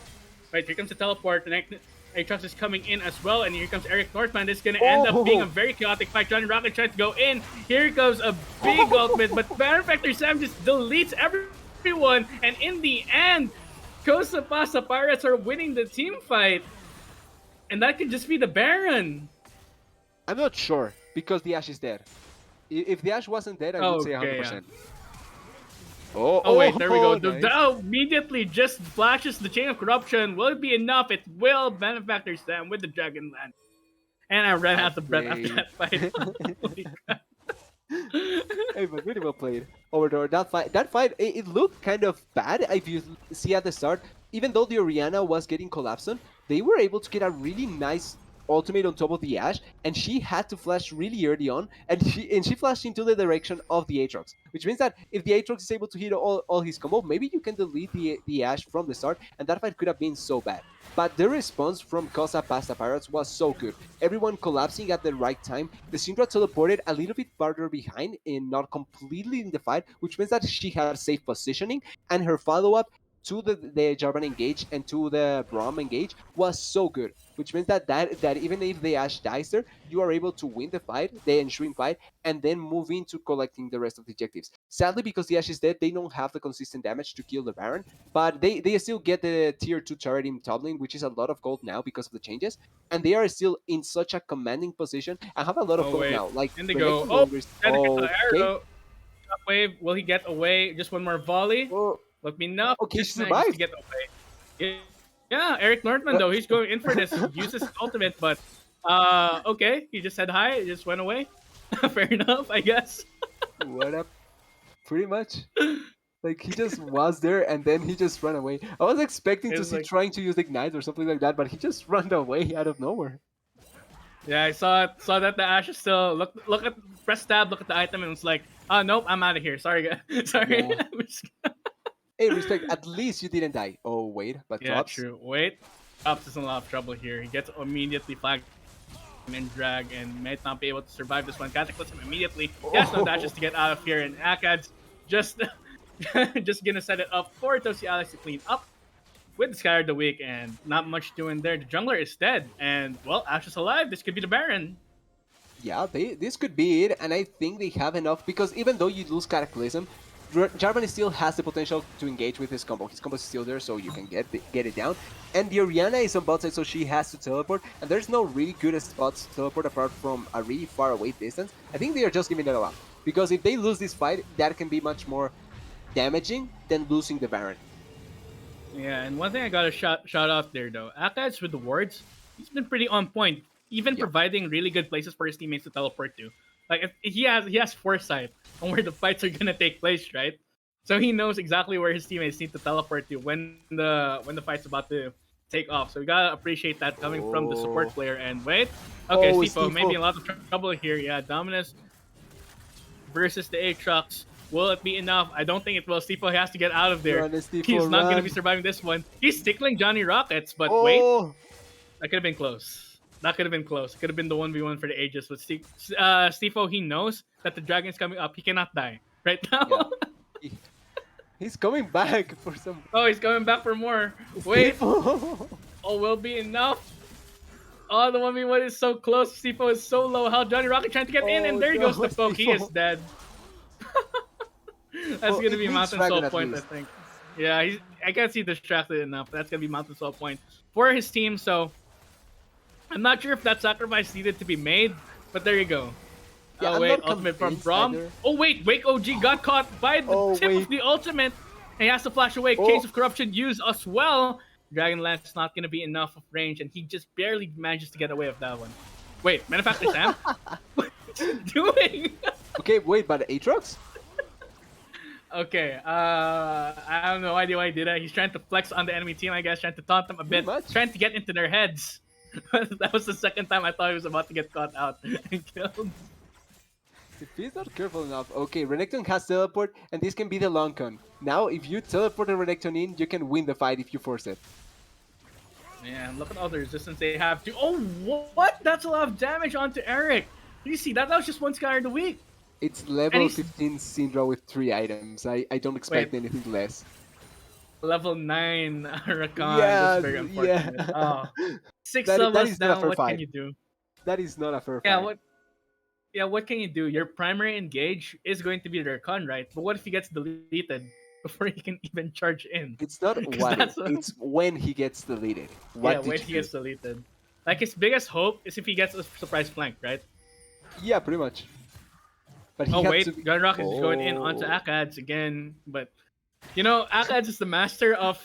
Right, here comes the teleport. The next Aatrox is coming in as well, and here comes Eric Northman. This is going to end up being a Oh, very chaotic fight. Johnny Rocket tries to go in. Here comes a big ultimate, but Baron Factor Sam just deletes everyone, and in the end, Cosa Pasta Pirates are winning the team fight, and that could just be the Baron. I'm not sure because the Ash is dead. If the Ash wasn't dead, I would say Okay, yeah. 100%. Oh, Oh wait, there we go. The nice. Dow immediately just flashes the chain of corruption. Will it be enough? It will. Benefactor Sam with the Dragon Land. And I ran out of breath after Okay. that fight. Holy crap. Hey, but really well played. Over that fight, it looked kind of bad. If you see at the start, even though the Orianna was getting collapsed on, they were able to get a really nice ultimate on top of the Ash, and she had to flash really early on, and she flashed into the direction of the Aatrox, which means that if the Aatrox is able to hit all his combo, maybe you can delete the Ash from the start, and that fight could have been so bad. But the response from Cosa Pasta Pirates was so good. Everyone collapsing at the right time. The Syndra teleported a little bit farther behind and not completely in the fight, which means that she had safe positioning, and her follow-up to the Jarvan engage and to the Braum engage was so good. Which means that even if the Ash dies there, you are able to win the fight, the ensuing fight, and then move into collecting the rest of the objectives. Sadly, because the Ash is dead, they don't have the consistent damage to kill the Baron, but they still get the tier 2 turret in top lane, which is a lot of gold now because of the changes, and they are still in such a commanding position and have a lot of Oh gold wait. now. Like, Indigo. Renekton no Oh, longer is... tried to hit the Okay. arrow. Wave. Will he get away? Just one more volley. Oh, Let me know. okay, she Just manages to survived. get away. Yeah. Yeah, Eric Northman though, he's going in for this. Uses his ultimate, but okay. He just said hi, he just went away. Fair enough, I guess. What up? Pretty much. Like, he just was there and then he just ran away. I was expecting to It's see like, trying to use Ignite or something like that, but he just ran away out of nowhere. yeah, I saw that the Ash is still look at press tab, look at the item, and it's like, oh nope, I'm out of here. Sorry, guys. Sorry. Yeah. Hey, respect. At least you didn't die. Oh, wait, but Yeah, Tops? true. Wait, Ops is in a lot of trouble here. He gets immediately flagged and drag and might not be able to survive this one. Cataclysm immediately. He has no dashes to get out of here, and Akad's just just gonna set it up for Tosi Alex to clean up with the Sky of the Week, and not much doing there. The jungler is dead, and well, Ash is alive. This could be the Baron. Yeah, this could be it, and I think they have enough, because even though you lose Cataclysm, Jarvan still has the potential to engage with his combo. His combo is still there, so you can get it down. And the Orianna is on bot side, so she has to teleport, and there's no really good spots to teleport apart from a really far away distance. I think they are just giving it a lot, because if they lose this fight, that can be much more damaging than losing the Baron. Yeah, and one thing I gotta shout out there though, Akad's with the wards, he's been pretty on point, even Yeah. providing really good places for his teammates to teleport to. Like if he has foresight on where the fights are gonna take place, right? So he knows exactly where his teammates need to teleport to when the fight's about to take off. So we gotta appreciate that coming from the support Oh, player. And wait, okay, Stifo maybe Steve. a lot of trouble here. Yeah, Dominus versus the Aatrox. Will it be enough? I don't think it will. Stifo has to get out of there. Run, Steve, He's not going to be run. surviving this one. He's tickling Johnny Rockets, but wait, Oh, that could have been close. That could have been close. It could have been the 1v1 for the ages. But Stifo, he knows that the dragon is coming up. He cannot die right now. yeah. He- He's coming back for some... Oh, he's coming back for more. Wait, Steve. oh, will be enough. Oh, the 1v1 is so close. Stifo is so low health. Johnny Rocket trying to get in, and Oh, there he no, goes the poke. He Stifo. is dead. That's Oh, gonna it be needs Mountain Dragon Soul at point, I least. think. Yeah, I can't see distracted enough. That's gonna be Mountain's whole point for his team. So I'm not sure if that sacrifice needed to be made, but there you go. Yeah, Oh I'm wait, not ultimate from convinced Braum. either. Oh wait, Wake OG got caught by the Oh tip of wait. the ultimate. And he has to flash away. Chains Oh of Corruption used as well. Dragon Lance not gonna be enough of range, and he just barely manages to get away with that one. Wait, Manufacturer Sam? What is he doing? okay, wait, but Aatrox? Okay, I have no idea why he did that. He's trying to flex on the enemy team, I guess, trying to taunt them a Pretty bit, much. trying to get into their heads. That was the second time I thought he was about to get caught out and killed. If he's not careful enough, okay, Renekton has teleport, and this can be the long con. Now, if you teleport a Renekton in, you can win the fight if you force it. Man, look at all the resistance they have to. Oh, what? That's a lot of damage onto Eric. Did you see that? That was just one Sky of the week. It's And level he's 15 Syndra with 3 items. I don't expect wait, anything less. level 9 Rakan. That's Yeah, very yeah. unfortunate. Oh, six that levels is not a down. fair What can fight. you do? That is not a fair Yeah, fight. what? Yeah, what can you do? Your primary engage is going to be Rakan, right? But what if he gets deleted before he can even charge in? It's not Because what if, that's it's when he gets deleted. yeah, What when did you he do? gets deleted. Like his biggest hope is if he gets a surprise flank, right? Yeah, pretty much. But he Oh had to wait, be. Gun Rock is just going in onto Oh. Akads again, but you know, Akads is the master of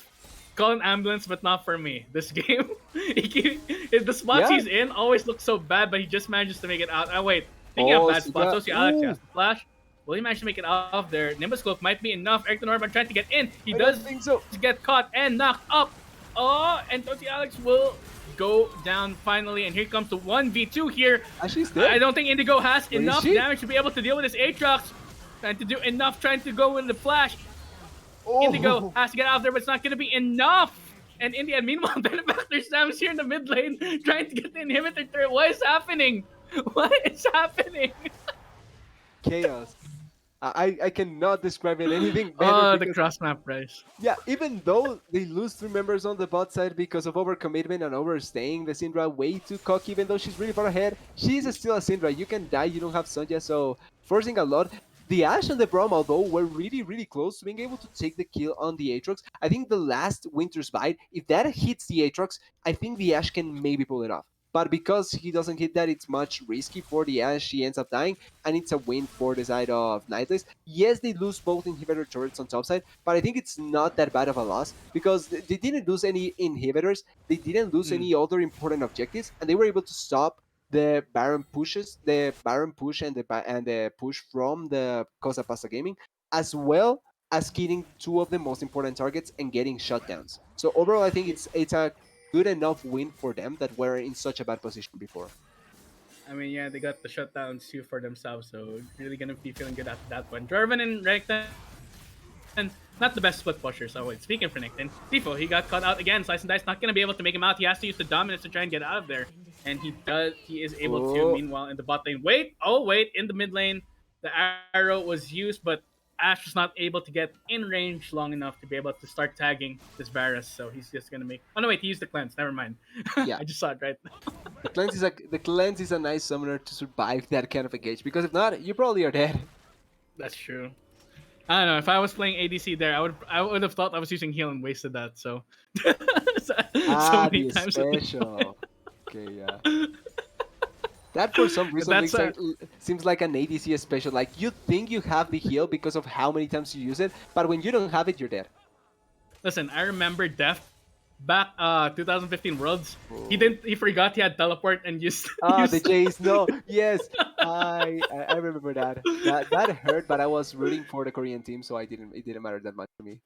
call an ambulance, but not for me. This game, the spots Yeah. he's in always look so bad, but he just manages to make it out. Oh wait, speaking of Oh, bad spots, Suga. so see Alex Ooh. has the flash. Will he manage to make it out of there? Nimbus Cloak might be enough. Eric the Norman trying to get in. He I don't does think so. get caught and knocked up. Oh, and Tosi Alex will go down finally, and here comes the 1v2 here. She's I dead. don't think Indigo has Where is enough she? damage to be able to deal with this Aatrox. Trying to do enough, trying to go with the flash. Indigo Oh. has to get out there, but it's not going to be enough. And in the end, meanwhile, Benefactor Sam's here in the mid lane trying to get the inhibitor turret. What is happening? What is happening? Chaos. I cannot describe it anything better Oh, the because cross map price. yeah, even though they lose 3 members on the bot side because of overcommitment and overstaying the Syndra way too cocky, even though she's really far ahead, she's still a Syndra. You can die, you don't have Sonja, so forcing a lot. The Ashe and the Braum, although, were really, really close to being able to take the kill on the Aatrox. I think the last Winter's Bite, if that hits the Aatrox, I think the Ashe can maybe pull it off. But because he doesn't hit that, it's much risky for the Ashe. She ends up dying, and it's a win for the side of Nightless. Yes, they lose both inhibitor turrets on top side, but I think it's not that bad of a loss because they didn't lose any inhibitors, they didn't lose any other important objectives, and they were able to stop the Baron pushes, the Baron push and the push from the Cosa Pasta Gaming, as well as killing 2 of the most important targets and getting shutdowns. So overall, I think it's a good enough win for them that were in such a bad position before. I mean, yeah, they got the shutdowns too for themselves, so really gonna be feeling good after that one. Jarvan and Renekton, not the best split pusher. So wait, speaking for Renekton, Tifo, he got caught out again. Slice and Dice not gonna be able to make him out. He has to use the dominance to try and get out of there, and he does. He is able to. Oh. Meanwhile, in the bot lane, wait, in the mid lane, the arrow was used, but Ash was not able to get in range long enough to be able to start tagging this Varus, so he's just gonna make. Oh no, wait, he used the cleanse. Never mind. Yeah. I just saw it right. The cleanse is a nice summoner to survive that kind of engage, because if not, you probably are dead. That's true. I don't know. If I was playing ADC there, I would have thought I was using heal and wasted that. So, so many The times. special. Okay, yeah. That for some reason That's seems like an ADC special. Like you think you have the heal because of how many times you use it, but when you don't have it, you're dead. Listen, I remember Def back 2015 Worlds. He forgot he had teleport and used. The Jace. No, yes, I remember that. That hurt, but I was rooting for the Korean team, so it didn't matter that much to me.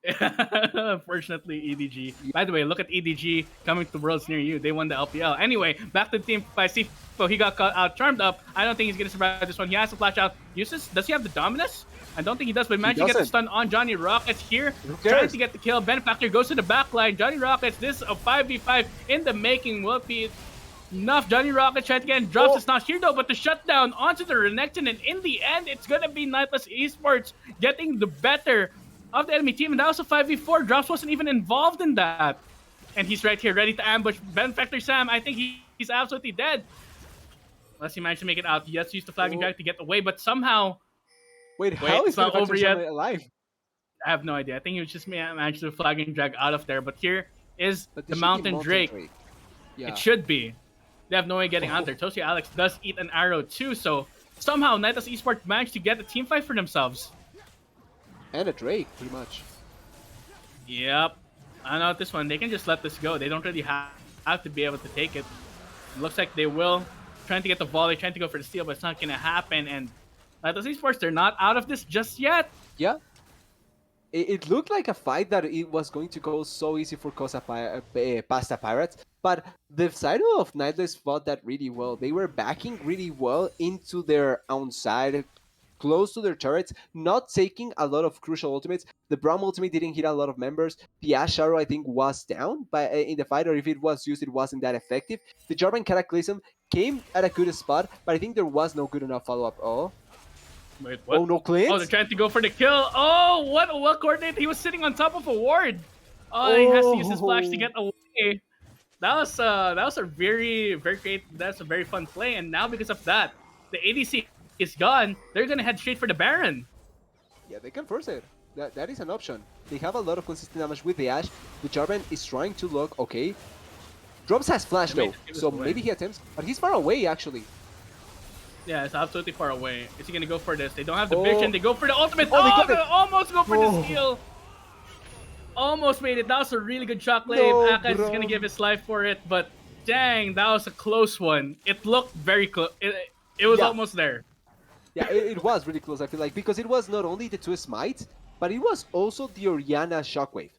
Unfortunately, EDG. By the way, look at EDG coming to Worlds near you. They won the LPL. Anyway, back to the team by Sifo. He got caught out, charmed up. I don't think he's gonna survive this one. He has to flash out. Does he have the Dominus? I don't think he does, but he managed to get the doesn't. stun on Johnny Rockets here. Who Trying cares? to get the kill. Benefactor goes to the back line. Johnny Rockets, this is a 5v5 in the making. Will it be enough? Johnny Rockets trying to get in. Drops. It's not here though, but the shutdown onto the Renekton, and in the end, it's gonna be Nightless Esports getting the better of the enemy team, and that was a 5v4. Drops wasn't even involved in that. And he's right here, ready to ambush Benefactor Sam. I think he's absolutely dead. Unless he managed to make it out. He has to use the flagging drag to get away, but somehow... Wait, how is it's not Benefactor over Sam yet. alive? I have no idea. I think he was just managed to flag and drag out of there. But here is But the this should be Mountain Mountain Drake. Drake. It Yeah. should be. They have no way getting out there. Toshi Alex does eat an arrow too, so somehow Nightless Esports managed to get a team fight for themselves. And a Drake, pretty much. Yep. I know this one. They can just let this go. They don't really have to be able to take it. It looks like they will. Trying to get the volley, trying to go for the steal, but it's not going to happen. And Nightless Esports, they're not out of this just yet. Yeah. It looked like a fight that it was going to go so easy for Cosa Pasta Pirates, but the side of Nightless fought that really well. They were backing really well into their own side, close to their turrets, not taking a lot of crucial ultimates. The Braum ultimate didn't hit a lot of members. The Ash Arrow, I think, was down in the fight, or if it was used, it wasn't that effective. The Jarvan Cataclysm came at a good spot, but I think there was no good enough follow-up. Oh. Wait, what? Oh, no cleanse? Oh, they're trying to go for the kill. Oh, what coordinate? He was sitting on top of a ward. Oh, he has to use his flash to get away. That was a very great. That's a very fun play. And now because of that, the ADC is gone. They're gonna head straight for the Baron. Yeah, they can force it. That is an option. They have a lot of consistent damage with the Ashe. The Jarvan is trying to look okay. Drops has flash though, so maybe he attempts, but he's far away actually. Yeah, it's absolutely far away. Is he gonna go for this? They don't have the vision. They go for the ultimate. Oh, they almost go for the steal. Almost made it. That was a really good shockwave. No, Akash is gonna give his life for it, but dang, that was a close one. It looked very close. It was almost there. Yeah, it was really close, I feel like, because it was not only the two smites, but it was also the Orianna shockwave.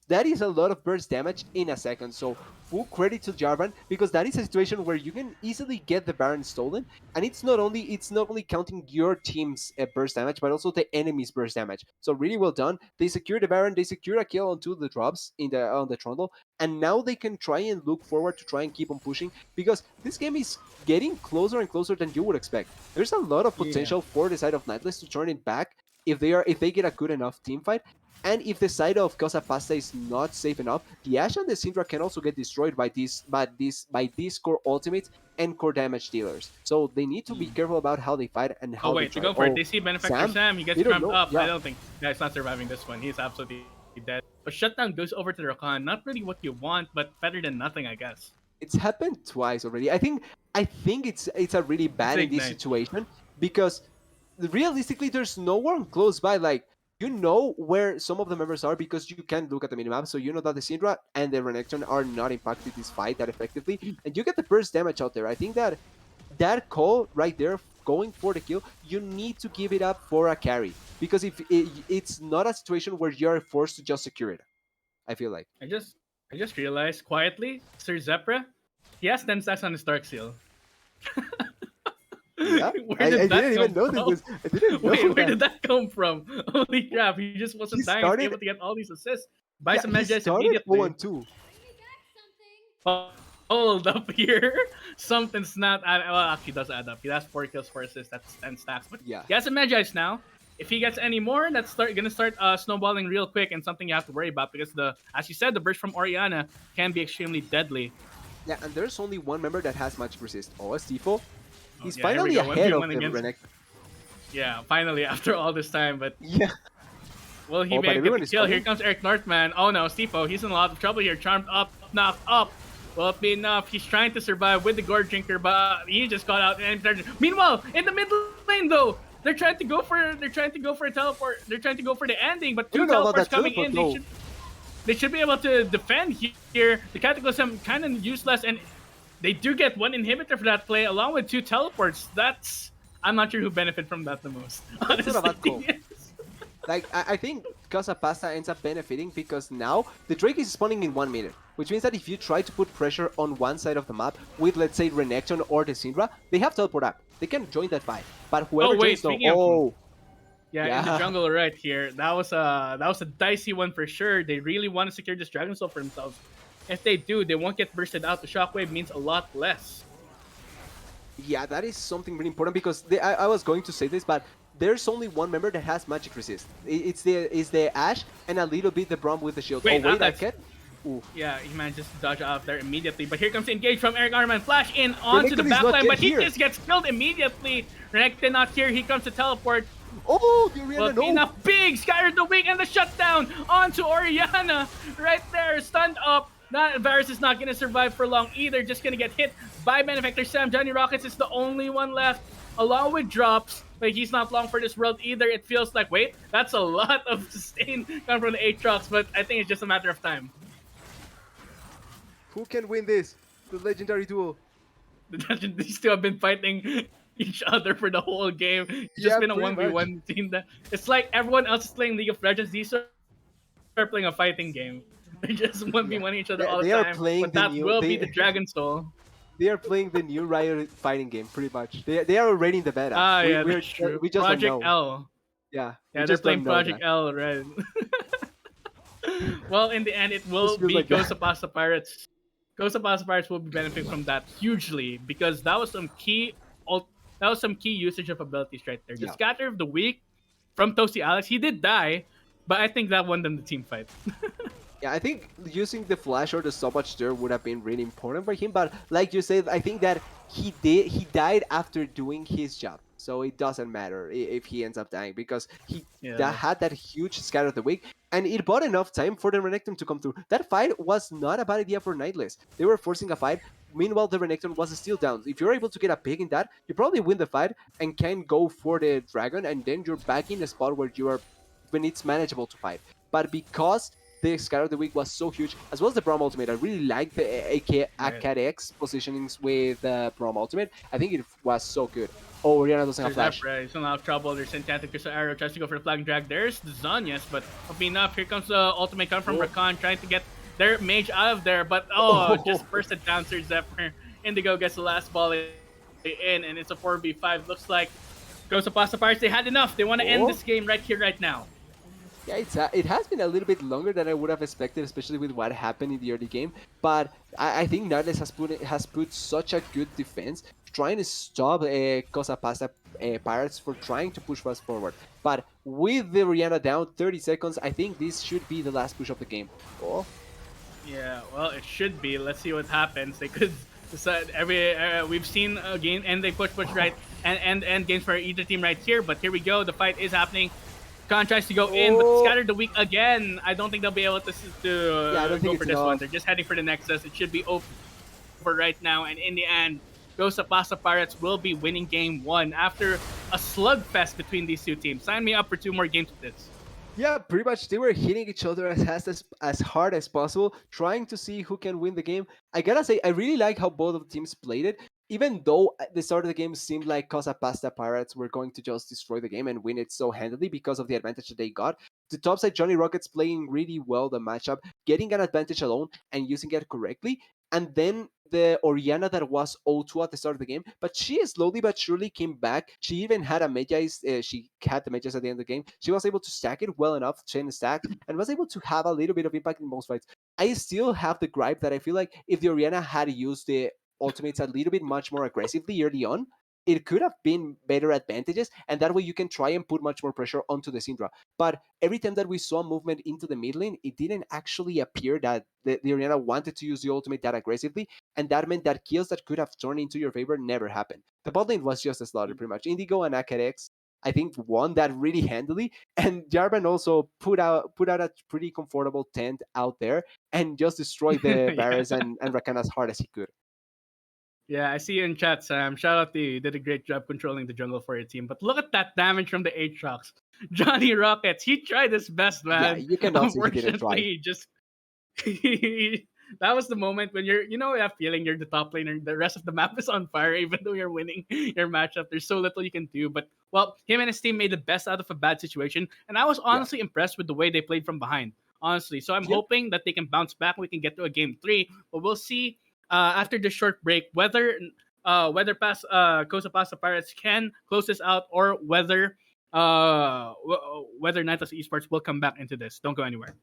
That is a lot of burst damage in a second, so full credit to Jarvan, because that is a situation where you can easily get the Baron stolen, and it's not only counting your team's burst damage, but also the enemy's burst damage. So really well done. They secure the Baron, they secure a kill on 2 of the drops on the Trundle, and now they can try and look forward to try and keep on pushing, because this game is getting closer and closer than you would expect. There's a lot of potential for the side of Nightless to turn it back if they get a good enough team fight. And if the side of Cosa Pasta is not safe enough, the Ashe and the Syndra can also get destroyed by these core ultimates and core damage dealers. So they need to be careful about how they fight and how they go for it. They see Benefactor Sam. He gets cramped up. Yeah. I don't think he's not surviving this one. He's absolutely dead. But Shutdown goes over to the Rakan. Not really what you want, but better than nothing, I guess. It's happened twice already. I think it's a really bad in this situation, because realistically there's no one close by. Like, you know where some of the members are because you can look at the minimap, so you know that the Syndra and the Renekton are not impacted this fight that effectively, and you get the burst damage out there. I think that call right there, going for the kill, you need to give it up for a carry, because if it's not a situation where you're forced to just secure it, I feel like. I just realized quietly, Sir Zepra, he has 10 stacks on his Dark Seal. Yeah, I didn't even know this. I didn't know Wait, where did that come from? Holy crap, he just wasn't dying. He was able to get all these assists. Buy some Medjais immediately. 0-2. Hold up here. Something's not well, actually does add up. He has 4 kills, 4 assists, that's 10 stacks. But yeah, he has some Medjais now. If he gets any more, that's gonna start snowballing real quick, and something you have to worry about, because as you said, the burst from Orianna can be extremely deadly. Yeah, and there's only one member that has magic resist. Oh, Stifo. He's finally ahead of the Renekton. Yeah, finally, after all this time, but... Yeah. Well, he may get the kill. Here comes Eric Northman. Oh no, Stifo, he's in a lot of trouble here. Charmed up, knocked up. Will it be enough? He's trying to survive with the Gourd Drinker, but he just got out. And meanwhile, in the mid lane though, they're trying to go for a teleport. They're trying to go for the ending, but 2 teleports coming in. They should be able to defend here. The Cataclysm kind of useless, and they do get 1 inhibitor for that play, along with 2 teleports. I'm not sure who benefit from that the most. That's not a bad call. Like, I think Cosa Pasta ends up benefiting, because now the Drake is spawning in 1 minute, which means that if you try to put pressure on one side of the map with, let's say, Renekton or the Syndra, they have teleport up. They can join that fight. But whoever joins them, yeah, in the jungle right here. That was a dicey one for sure. They really want to secure this Dragon Soul for themselves. If they do, they won't get bursted out. The Shockwave means a lot less. Yeah, that is something really important, because I was going to say this, but there's only one member that has magic resist. It's the Ashe and a little bit the Braum with the shield. Wait, yeah, he manages to dodge out of there immediately. But here comes the engage from Eric Arman. Flash in onto the backline, but he just gets killed immediately. Renekton not here. He comes to teleport. Oh, the Will Oriana, it be no! enough? Big scattered the wing and the shutdown onto Oriana right there, stunned up. Not Varus is not gonna survive for long either. Just gonna get hit by Benefactor Sam. Johnny Rockets is the only one left, along with drops. But he's not long for this world either. It feels like that's a lot of sustain coming from the Aatrox, but I think it's just a matter of time. Who can win this? The legendary duel. These two have been fighting each other for the whole game. It's just Yeah, been a pretty much. 1v1 team that it's like everyone else is playing League of Legends. These are playing a fighting game. They're just Yeah, 1v1 each other all the they are time. playing But the that new. will be the Dragon Soul. They are playing the new Riot fighting game, pretty much. They are already in the beta. Ah, We yeah, we're that's true. we just don't Project know. L. Yeah, we Yeah, they're just don't playing know Project that. L, right? Well, in the end, it will Just feels be like Ghost that. of Pasta Pirates. Ghost of Pasta Pirates will be benefiting from that hugely because that was some key usage of abilities right there. The Yeah. Scatter of the Week from Toasty Alex, he did die, but I think that won them the team fight. Yeah, I think using the flash or the stoppage there would have been really important for him. But like you said, I think that he died after doing his job, so it doesn't matter if he ends up dying because he Yeah, had that huge scatter of the week, and it bought enough time for the Renekton to come through. That fight was not a bad idea for Nightless. They were forcing a fight. Meanwhile, the Renekton was still down. If you're able to get a pick in that, you probably win the fight and can go for the dragon, and then you're back in a spot where you are when it's manageable to fight. But because the Scar of the Week was so huge, as well as the Braum Ultimate. I really like the right. Akad X positionings with Braum Ultimate. I think it was so good. Oh, Oriana doesn't have There's flash. Afra, he's in a lot of trouble. There's Enchanted Crystal Arrow, tries to go for the flag and drag. There's the Zanyas, but hopefully enough. Here comes the ultimate come from Oh. Rakan, trying to get their mage out of there, but just bursted down Sir Zephyr. Indigo gets the last ball in, and it's a 4v5. Looks like Ghost of Pasta Pirates, they had enough. They want to end this game right here, right now. Yeah, it has been a little bit longer than I would have expected, especially with what happened in the early game. But I think Nightless has put such a good defense, trying to stop Cosa Pasta Pirates for trying to push us forward. But with the Rihanna down 30 seconds, I think this should be the last push of the game. Oh, Yeah, well, it should be. Let's see what happens. They could decide we've seen a game and they push right and games for either team right here. But here we go. The fight is happening. Khan tries to go in, but scattered the weak again. I don't think they'll be able to yeah, I don't go think for it's this one. enough. They're just heading for the Nexus. It should be over right now. And in the end, Ghost of Pasta Pirates will be winning game one after a slugfest between these two teams. Sign me up for 2 more games with this. Yeah, pretty much they were hitting each other as hard as possible, trying to see who can win the game. I gotta say, I really like how both of the teams played it. Even though at the start of the game seemed like Cosa Pasta Pirates were going to just destroy the game and win it so handily because of the advantage that they got. The top side Johnny Rockets playing really well the matchup, getting an advantage alone and using it correctly. And then the Oriana that was 0-2 at the start of the game, but she slowly but surely came back. She even had a Magi's, she had the Magi's at the end of the game. She was able to stack it well enough, chain stack, and was able to have a little bit of impact in most fights. I still have the gripe that I feel like if the Oriana had used the ultimates a little bit much more aggressively early on, it could have been better advantages, and that way you can try and put much more pressure onto the Syndra. But every time that we saw movement into the mid lane, it didn't actually appear that the Oriana wanted to use the ultimate that aggressively, and that meant that kills that could have turned into your favor never happened. The bot lane was just a slaughter, pretty much. Indigo and Akarex, I think, won that really handily, and Jarvan also put out a pretty comfortable tent out there and just destroyed the Yeah. Varus and Rakan as hard as he could. Yeah, I see you in chat, Sam. Shout out to you. You did a great job controlling the jungle for your team. But look at that damage from the Aatrox. Johnny Rockets, he tried his best, Yeah, man. you cannot say he didn't Unfortunately, try. he just that was the moment when that feeling you're the top laner, the rest of the map is on fire, even though you're winning your matchup. There's so little you can do. But well, him and his team made the best out of a bad situation, and I was Yeah. honestly impressed with the way they played from behind. Honestly, so I'm Yep. hoping that they can bounce back. We can get to a game 3, but we'll see after this short break whether Cosa Pasta Pirates can close this out or whether Nightless Esports will come back into this. Don't go anywhere.